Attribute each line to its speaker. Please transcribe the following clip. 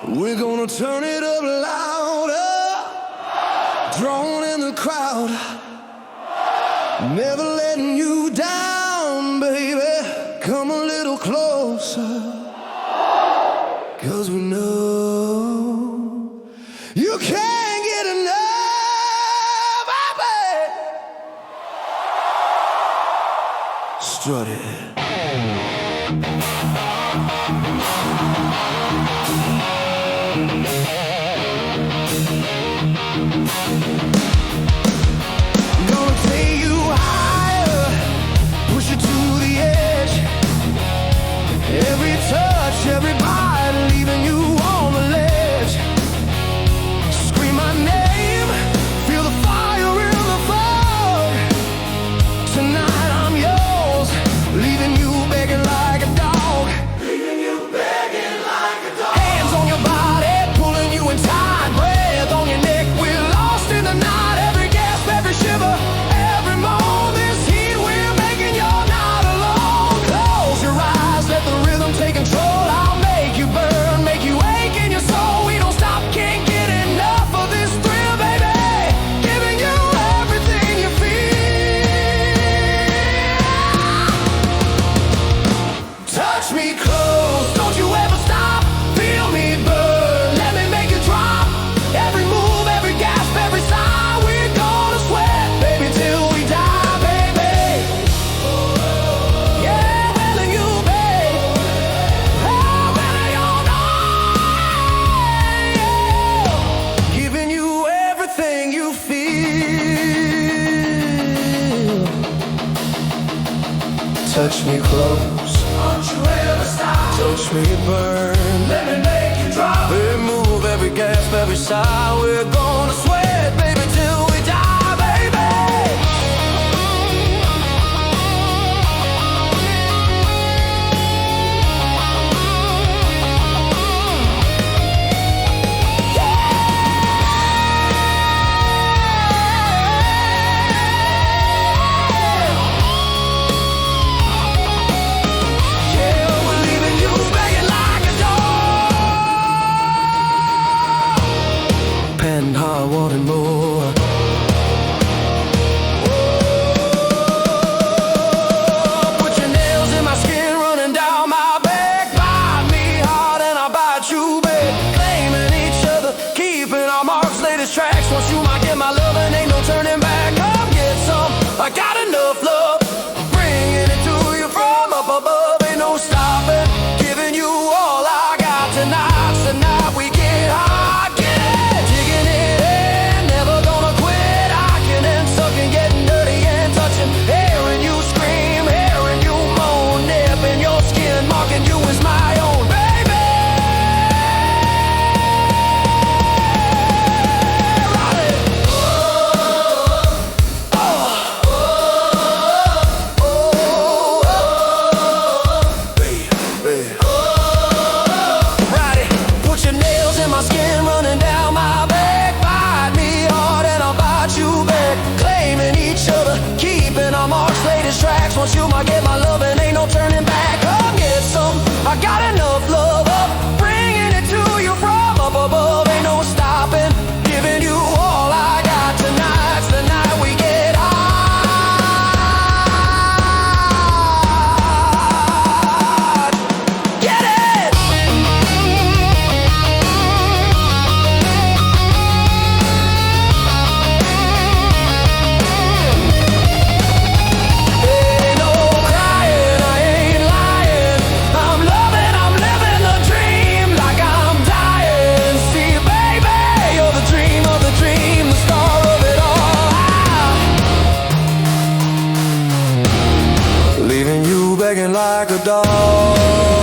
Speaker 1: We're gonna turn it up louder, drawn in the crowd, never letting you down, baby. Come a little closer, 'cause we know you can't get enough, baby. Strut it. Gonna take you higher, push you to the edge. Every touch, every bite, leaving you on the ledge. Scream my name, feel the fire in the fog. Tonight I'm yours, leaving you begging like a dog. Leaving you begging like a dog. Hands on your body, pulling you in tight. Breath on your neck, we're lost in the night. Every gasp, every shiver, every moan. This heat we're making, you're not alone. Close your eyes, let the rhythm take control. I'll make you burn, make you ache in your soul. We don't stop, can't get enough of this thrill, baby. Giving you everything you feel. Touch me close, don't you ever stop. Feel me burn, let me make you drop. Every move, every gasp, every sigh, we're gonna sweat, baby, till we die, baby. Yeah, willing you, babe. Oh, willing you know. Giving you everything you feel. Touch me close, don't you ever stop. Touch me burn, let me make you drop. Every move, every gasp, every sigh, we're gonna sweat, baby, till we die, baby. Yeah, we're leaving you begging like a dog. Pen, hard, wanting more. Put your nails in my skin, running down my back. Bite me hard and I bite you back. Claiming each other, keeping our marks, latest tracks. Once you might get my love and ain't no turning back. Come get some, I got enough love. Bringing it to you from up above, ain't no stopping. Giving you all I got tonight. Tonight we get hot, get it, digging it in, never gonna quit. Hocking and sucking, getting dirty and touching. Hearing you scream, hearing you moan, nipping your skin, marking you as my own, baby. Ride it. Ride it. Put your nails in my skin, running down my back. Bite me hard and I'll bite you back. Claiming each other, keeping our marks, latest tracks. Once you might get my love and ain't no turning back. Come get some, I got enough love up. Bringing it to you from up above, ain't no stopping. Giving you all I got tonight's the night we get hot. Get it! Ain't no crying, I ain't lying. I'm loving, I'm living the dream like I'm dying. See, baby, you're the dream of the dream, the star of it all. Leaving you begging like a dog.